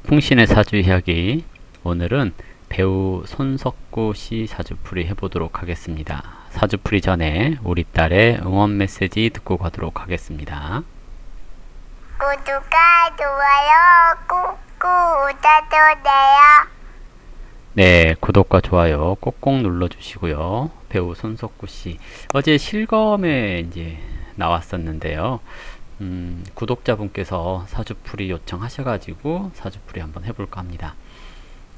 풍신의 사주 이야기. 오늘은 배우 손석구 씨 사주풀이 해보도록 하겠습니다. 사주풀이 전에 우리 딸의 응원 메시지 듣고 가도록 하겠습니다. 구독과 좋아요 꾹꾹 눌러주세요. 네, 구독과 좋아요 꼭꼭 눌러주시고요. 배우 손석구 씨 어제 실검에 이제 나왔었는데요. 구독자분께서 사주풀이 요청하셔가지고 사주풀이 한번 해볼까 합니다.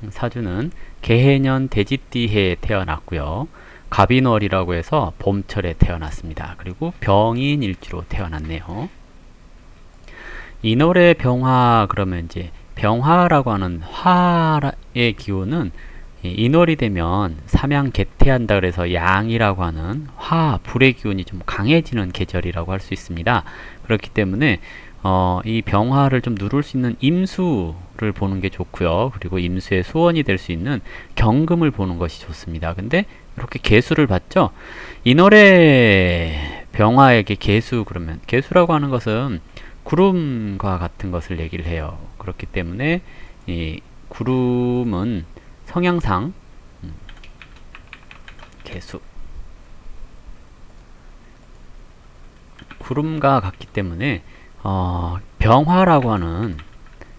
사주는 개해년 돼지띠해에 태어났고요. 갑인월이라고 해서 봄철에 태어났습니다. 그리고 병인일주로 태어났네요. 인월의 병화, 그러면 이제 병화라고 하는 화의 기운은 인월이 되면 삼양 개태한다 그래서 양이라고 하는 화, 불의 기운이 좀 강해지는 계절이라고 할 수 있습니다. 그렇기 때문에 이 병화를 좀 누를 수 있는 임수를 보는 게 좋고요. 그리고 임수의 수원이 될 수 있는 경금을 보는 것이 좋습니다. 근데 이렇게 개수를 봤죠. 인월의 병화에게 개수, 그러면 개수라고 하는 것은 구름과 같은 것을 얘기를 해요. 그렇기 때문에 이 구름은 성향상 개수, 구름과 같기 때문에 병화라고 하는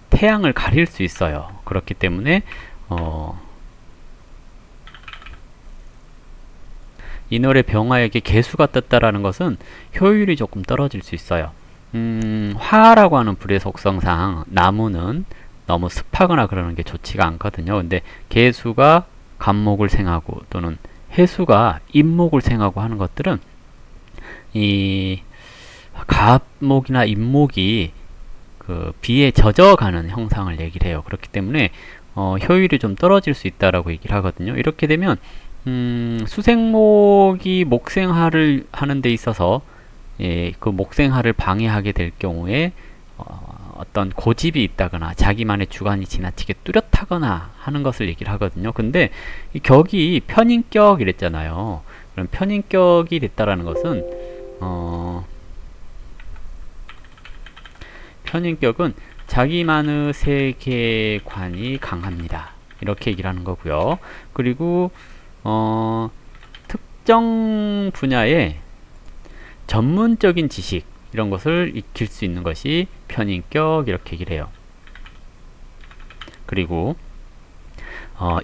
태양을 가릴 수 있어요. 그렇기 때문에 인월의 병화에게 개수가 떴다라는 것은 효율이 조금 떨어질 수 있어요. 화라고 하는 불의 속성상 나무는 너무 습하거나 그러는 게 좋지가 않거든요. 근데 개수가 간목을 생하고 또는 해수가 임목을 생하고 하는 것들은 이 갑목이나 임목이 그 비에 젖어가는 형상을 얘기를 해요. 그렇기 때문에 효율이 좀 떨어질 수 있다라고 얘기를 하거든요. 이렇게 되면 수생목이 목생화를 하는 데 있어서 그 목생화를 방해하게 될 경우에 어떤 고집이 있다거나 자기만의 주관이 지나치게 뚜렷하거나 하는 것을 얘기를 하거든요. 근데 이 격이 편인격 이랬잖아요. 그럼 편인격이 됐다라는 것은 편인격은 자기만의 세계관이 강합니다. 이렇게 얘기를 하는 거고요. 그리고 특정 분야의 전문적인 지식 이런 것을 익힐 수 있는 것이 편인격 이렇게 얘기를 해요. 그리고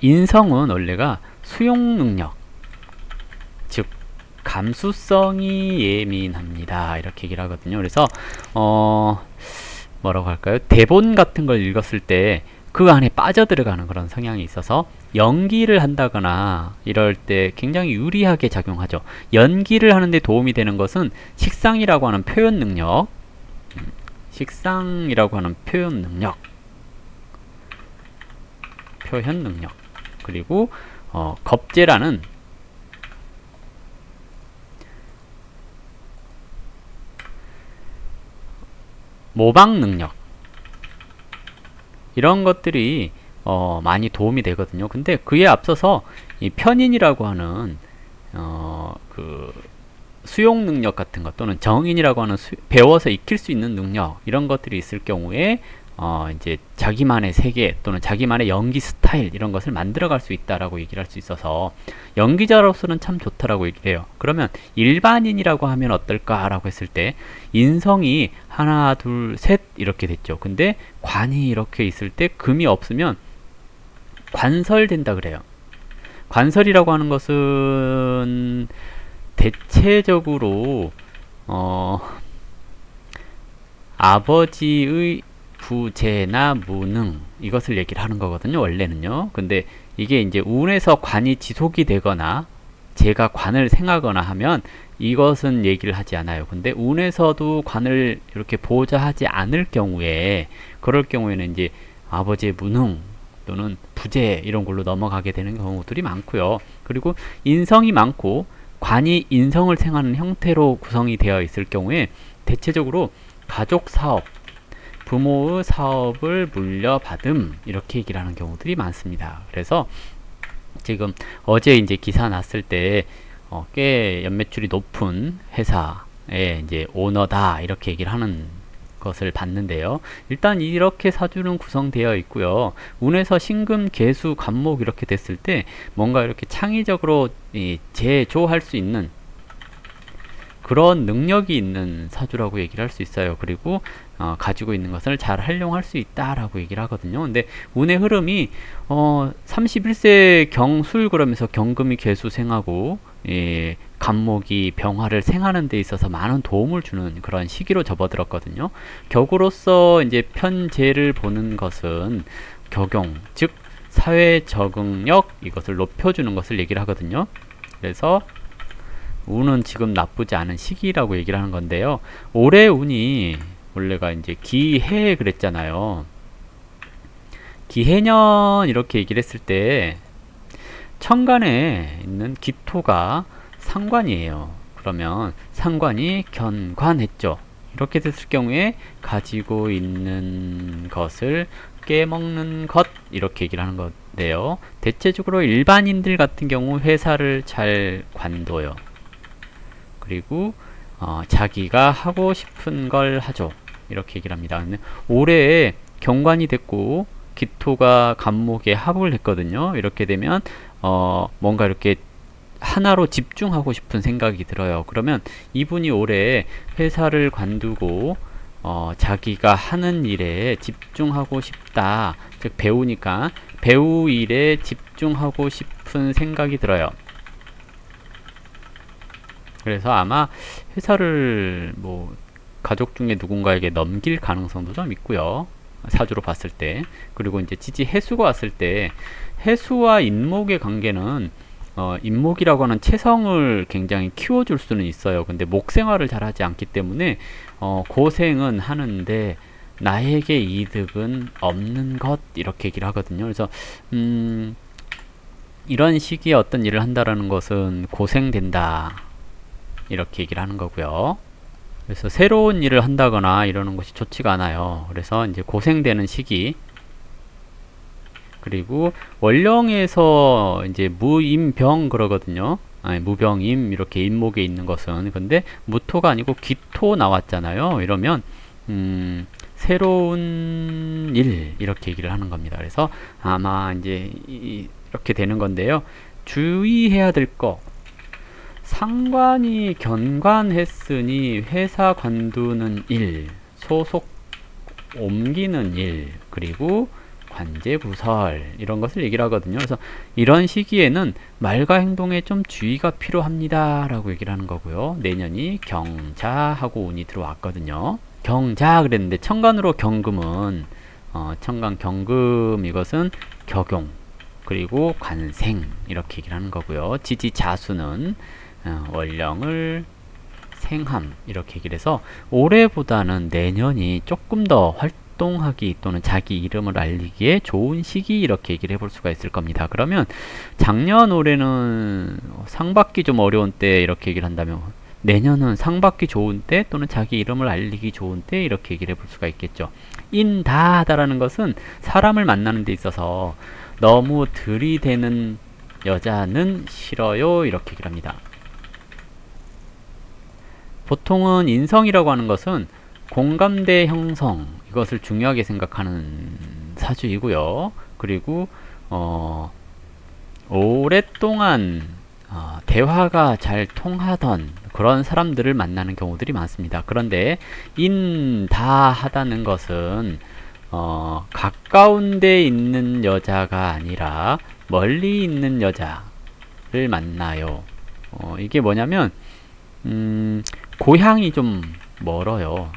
인성은 원래가 수용 능력, 즉 감수성이 예민합니다. 이렇게 얘기를 하거든요. 그래서 뭐라고 할까요? 대본 같은 걸 읽었을 때 그 안에 빠져들어가는 그런 성향이 있어서 연기를 한다거나 이럴 때 굉장히 유리하게 작용하죠. 연기를 하는데 도움이 되는 것은 식상이라고 하는 표현 능력, 식상이라고 하는 표현 능력, 그리고 겁재라는 모방 능력, 이런 것들이 많이 도움이 되거든요. 근데 그에 앞서서 이 편인이라고 하는 그 수용 능력 같은 것 또는 정인이라고 하는 배워서 익힐 수 있는 능력 이런 것들이 있을 경우에 이제 자기만의 세계 또는 자기만의 연기 스타일 이런 것을 만들어갈 수 있다라고 얘기를 할 수 있어서 연기자로서는 참 좋다라고 얘기를 해요. 그러면 일반인이라고 하면 어떨까라고 했을 때 인성이 하나 둘 셋 이렇게 됐죠. 근데 관이 이렇게 있을 때 금이 없으면 관설된다 그래요. 관설이라고 하는 것은 대체적으로 아버지의 부재나 무능 이것을 얘기를 하는 거거든요. 원래는요. 근데 이게 이제 운에서 관이 지속이 되거나 제가 관을 생하거나 하면 이것은 얘기를 하지 않아요. 근데 운에서도 관을 이렇게 보좌하지 않을 경우에 그럴 경우에는 이제 아버지의 무능 또는 부재 이런 걸로 넘어가게 되는 경우들이 많고요. 그리고 인성이 많고 관이 인성을 생하는 형태로 구성이 되어 있을 경우에 대체적으로 가족 사업, 부모의 사업을 물려받음 이렇게 얘기를 하는 경우들이 많습니다. 그래서 지금 어제 이제 기사 났을 때 꽤 연매출이 높은 회사의 이제 오너다 이렇게 얘기를 하는 것을 봤는데요. 일단 이렇게 사주는 구성되어 있고요. 운에서 신금, 계수, 간목 이렇게 됐을 때 뭔가 이렇게 창의적으로 제조할 수 있는 그런 능력이 있는 사주라고 얘기를 할 수 있어요. 그리고 가지고 있는 것을 잘 활용할 수 있다라고 얘기를 하거든요. 근데 운의 흐름이 31세 경술 그러면서 경금이 계수생하고 간목이 병화를 생하는 데 있어서 많은 도움을 주는 그런 시기로 접어들었거든요. 격으로서 이제 편재를 보는 것은 격용, 즉 사회 적응력 이것을 높여주는 것을 얘기를 하거든요. 그래서 운은 지금 나쁘지 않은 시기라고 얘기를 하는 건데요. 올해 운이 원래가 이제 기해 그랬잖아요. 기해년 이렇게 얘기를 했을 때 천간에 있는 기토가 상관이에요. 그러면 상관이 견관했죠. 이렇게 됐을 경우에 가지고 있는 것을 깨먹는 것 이렇게 얘기를 하는 건데요. 대체적으로 일반인들 같은 경우 회사를 잘 관둬요. 그리고 자기가 하고 싶은 걸 하죠. 이렇게 얘기를 합니다. 근데 올해 경관이 됐고 기토가 간목에 합을 했거든요. 이렇게 되면 뭔가 이렇게 하나로 집중하고 싶은 생각이 들어요. 그러면 이분이 올해 회사를 관두고 자기가 하는 일에 집중하고 싶다. 즉 배우니까 배우 일에 집중하고 싶은 생각이 들어요. 그래서 아마 회사를 뭐 가족 중에 누군가에게 넘길 가능성도 좀 있고요. 사주로 봤을 때. 그리고 이제 지지 해수가 왔을 때 해수와 인목의 관계는 인목이라고 하는 체성을 굉장히 키워줄 수는 있어요. 근데 목생활을 잘 하지 않기 때문에 고생은 하는데 나에게 이득은 없는 것 이렇게 얘기를 하거든요. 그래서 이런 시기에 어떤 일을 한다라는 것은 고생된다 이렇게 얘기를 하는 거고요. 그래서 새로운 일을 한다거나 이러는 것이 좋지가 않아요. 그래서 이제 고생되는 시기. 그리고 원령에서 이제 무임병 그러거든요. 아니, 무병임 이렇게 임목에 있는 것은 근데 무토가 아니고 기토 나왔잖아요. 이러면 새로운 일 이렇게 얘기를 하는 겁니다. 그래서 아마 이제 이렇게 되는 건데요. 주의해야 될 거. 상관이 견관했으니 회사 관두는 일, 소속 옮기는 일, 그리고 관제부설 이런 것을 얘기를 하거든요. 그래서 이런 시기에는 말과 행동에 좀 주의가 필요합니다 라고 얘기를 하는 거고요. 내년이 경자하고 운이 들어왔거든요. 경자 그랬는데 천간으로 경금은 천간 경금 이것은 격용 그리고 관생 이렇게 얘기를 하는 거고요. 지지자수는 월령을 생함 이렇게 얘기를 해서 올해보다는 내년이 조금 더 활동하기 또는 자기 이름을 알리기에 좋은 시기 이렇게 얘기를 해볼 수가 있을 겁니다. 그러면 작년 올해는 상 받기 좀 어려운 때 이렇게 얘기를 한다면 내년은 상 받기 좋은 때 또는 자기 이름을 알리기 좋은 때 이렇게 얘기를 해볼 수가 있겠죠. 인다하다라는 것은 사람을 만나는 데 있어서 너무 들이대는 여자는 싫어요 이렇게 얘기를 합니다. 보통은 인성이라고 하는 것은 공감대 형성 이것을 중요하게 생각하는 사주이고요. 그리고 오랫동안 대화가 잘 통하던 그런 사람들을 만나는 경우들이 많습니다. 그런데 인다하다는 것은 가까운 데 있는 여자가 아니라 멀리 있는 여자를 만나요. 이게 뭐냐면 고향이 좀 멀어요.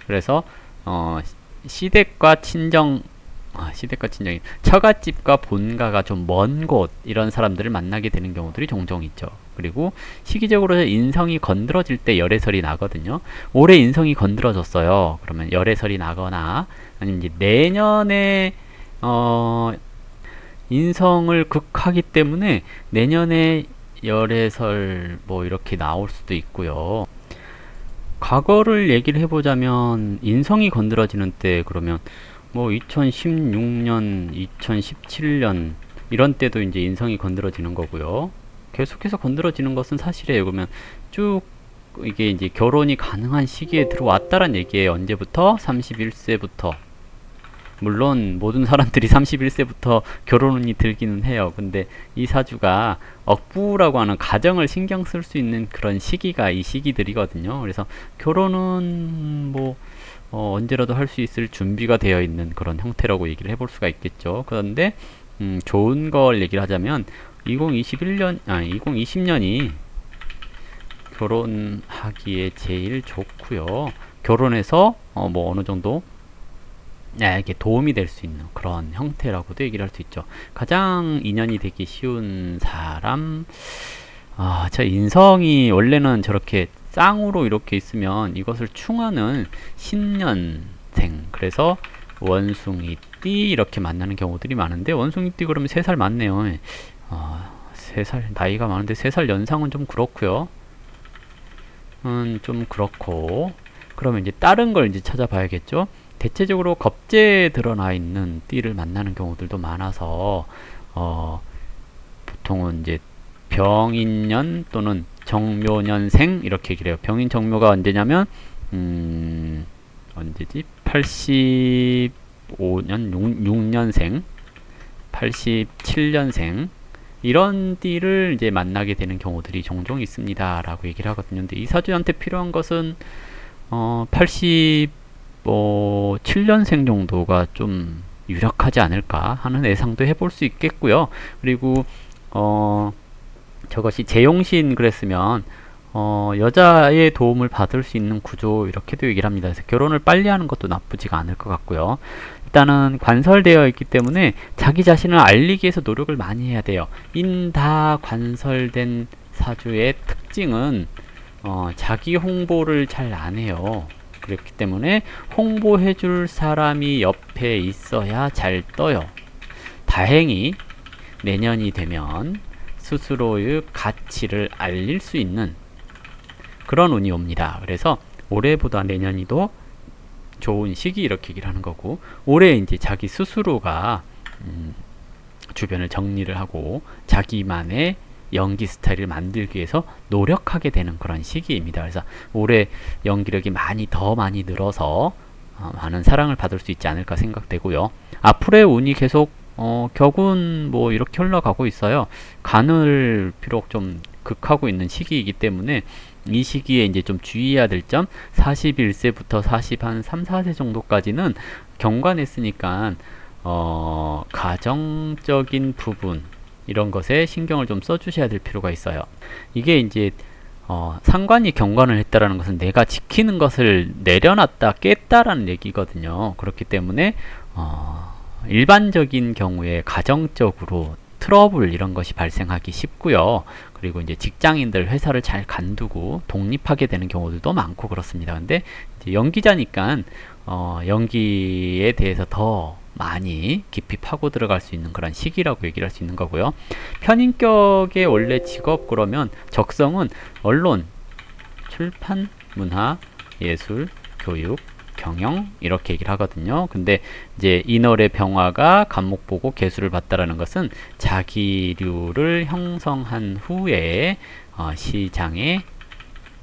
그래서 시댁과 친정이 처갓집과 본가가 좀 먼 곳 이런 사람들을 만나게 되는 경우들이 종종 있죠. 그리고 시기적으로 인성이 건드러질 때 열애설이 나거든요. 올해 인성이 건드러졌어요. 그러면 열애설이 나거나 아니면 이제 내년에 인성을 극하기 때문에 내년에 열애설 뭐 이렇게 나올 수도 있고요. 과거를 얘기를 해보자면 인성이 건드러지는 때 그러면 뭐 2016년, 2017년 이런 때도 이제 인성이 건드러지는 거고요. 계속해서 건드러지는 것은 사실이에요. 그러면 쭉 이게 이제 결혼이 가능한 시기에 들어왔다란 얘기예요. 언제부터? 31세부터. 물론 모든 사람들이 31세부터 결혼운이 들기는 해요. 근데 이 사주가 억부라고 하는 가정을 신경 쓸 수 있는 그런 시기가 이 시기들이거든요. 그래서 결혼은 뭐 언제라도 할 수 있을 준비가 되어 있는 그런 형태라고 얘기를 해볼 수가 있겠죠. 그런데 좋은 걸 얘기를 하자면 2020년이 결혼하기에 제일 좋고요. 결혼해서 뭐 어느 정도 이게 도움이 될 수 있는 그런 형태라고도 얘기를 할 수 있죠. 가장 인연이 되기 쉬운 사람, 저 인성이 원래는 저렇게 쌍으로 이렇게 있으면 이것을 충하는 신년생, 그래서 원숭이띠 이렇게 만나는 경우들이 많은데, 원숭이띠 그러면 3살 많네요. 3살 나이가 많은데 3살 연상은 좀 그렇고요. 좀 그렇고, 그러면 이제 다른 걸 이제 찾아봐야겠죠. 대체적으로 겁재에 드러나 있는 띠를 만나는 경우들도 많아서 보통은 이제 병인년 또는 정묘년생 이렇게 얘기를 해요. 병인 정묘가 언제냐면 언제지? 85년 6년생 87년생 이런 띠를 이제 만나게 되는 경우들이 종종 있습니다 라고 얘기를 하거든요. 근데 이 사주한테 필요한 것은 7년생 정도가 좀 유력하지 않을까 하는 예상도 해볼 수 있겠고요. 그리고 저것이 재용신 그랬으면 여자의 도움을 받을 수 있는 구조 이렇게도 얘기를 합니다. 그래서 결혼을 빨리 하는 것도 나쁘지가 않을 것 같고요. 일단은 관설되어 있기 때문에 자기 자신을 알리기 위해서 노력을 많이 해야 돼요. 인다 관설된 사주의 특징은 자기 홍보를 잘 안 해요. 그렇기 때문에 홍보해줄 사람이 옆에 있어야 잘 떠요. 다행히 내년이 되면 스스로의 가치를 알릴 수 있는 그런 운이 옵니다. 그래서 올해보다 내년이 더 좋은 시기 이렇게 얘기를 하는 거고, 올해 이제 자기 스스로가 주변을 정리를 하고 자기만의 연기 스타일을 만들기 위해서 노력하게 되는 그런 시기입니다. 그래서 올해 연기력이 더 많이 늘어서 많은 사랑을 받을 수 있지 않을까 생각되고요. 앞으로의 운이 계속 격운 뭐 이렇게 흘러가고 있어요. 간을 비록 좀 극하고 있는 시기이기 때문에 이 시기에 이제 좀 주의해야 될 점, 41세부터 3, 4세 정도까지는 경관했으니까 가정적인 부분 이런 것에 신경을 좀 써주셔야 될 필요가 있어요. 이게 이제 상관이 경관을 했다라는 것은 내가 지키는 것을 내려놨다 깼다라는 얘기거든요. 그렇기 때문에 일반적인 경우에 가정적으로 트러블 이런 것이 발생하기 쉽고요. 그리고 이제 직장인들 회사를 잘 간두고 독립하게 되는 경우들도 많고 그렇습니다. 근데 이제 연기자니까 연기에 대해서 더 많이 깊이 파고 들어갈 수 있는 그런 시기라고 얘기를 할 수 있는 거고요. 편인격의 원래 직업 그러면 적성은 언론, 출판, 문화, 예술, 교육, 경영 이렇게 얘기를 하거든요. 근데 이제 인월의 병화가 간목 보고 개수를 봤다라는 것은 자기류를 형성한 후에 시장에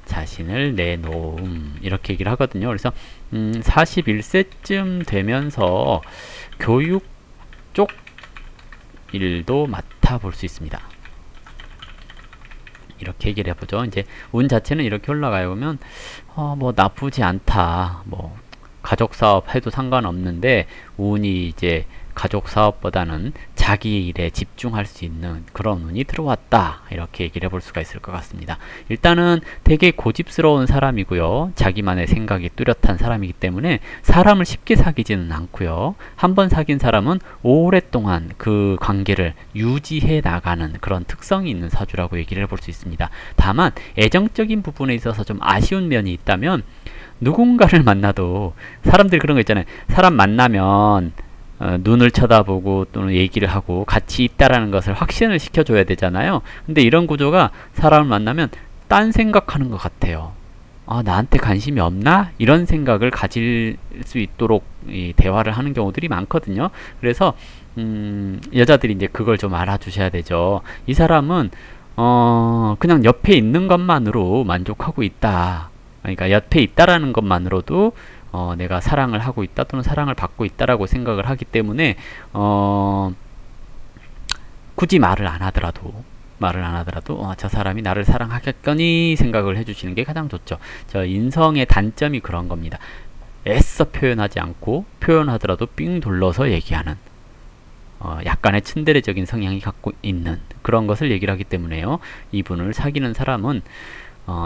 자신을 내놓음 이렇게 얘기를 하거든요. 그래서 41세쯤 되면서 교육 쪽 일도 맡아볼 수 있습니다. 이렇게 얘기를 해보죠. 이제 운 자체는 이렇게 올라가요. 보면 뭐 나쁘지 않다. 뭐 가족 사업 해도 상관없는데 운이 이제 가족 사업보다는 자기 일에 집중할 수 있는 그런 운이 들어왔다. 이렇게 얘기를 해볼 수가 있을 것 같습니다. 일단은 되게 고집스러운 사람이고요. 자기만의 생각이 뚜렷한 사람이기 때문에 사람을 쉽게 사귀지는 않고요. 한번 사귄 사람은 오랫동안 그 관계를 유지해 나가는 그런 특성이 있는 사주라고 얘기를 해볼 수 있습니다. 다만 애정적인 부분에 있어서 좀 아쉬운 면이 있다면 누군가를 만나도 사람들이 그런 거 있잖아요. 사람 만나면 눈을 쳐다보고 또는 얘기를 하고 같이 있다라는 것을 확신을 시켜줘야 되잖아요. 근데 이런 구조가 사람을 만나면 딴 생각하는 것 같아요. 나한테 관심이 없나? 이런 생각을 가질 수 있도록 이 대화를 하는 경우들이 많거든요. 그래서 여자들이 이제 그걸 좀 알아주셔야 되죠. 이 사람은 그냥 옆에 있는 것만으로 만족하고 있다. 그러니까 옆에 있다라는 것만으로도 내가 사랑을 하고 있다 또는 사랑을 받고 있다라고 생각을 하기 때문에 굳이 말을 안 하더라도 저 사람이 나를 사랑하겠거니 생각을 해주시는 게 가장 좋죠. 저 인성의 단점이 그런 겁니다. 애써 표현하지 않고 표현하더라도 삥 둘러서 얘기하는 약간의 츤데레적인 성향이 갖고 있는 그런 것을 얘기를 하기 때문에요. 이분을 사귀는 사람은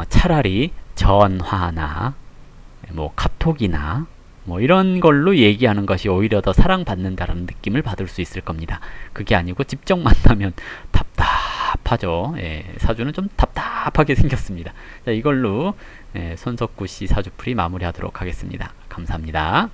차라리 전화나 뭐 카톡이나 뭐 이런 걸로 얘기하는 것이 오히려 더 사랑받는다라는 느낌을 받을 수 있을 겁니다. 그게 아니고 직접 만나면 답답하죠. 예, 사주는 좀 답답하게 생겼습니다. 자, 이걸로 손석구 씨 사주풀이 마무리하도록 하겠습니다. 감사합니다.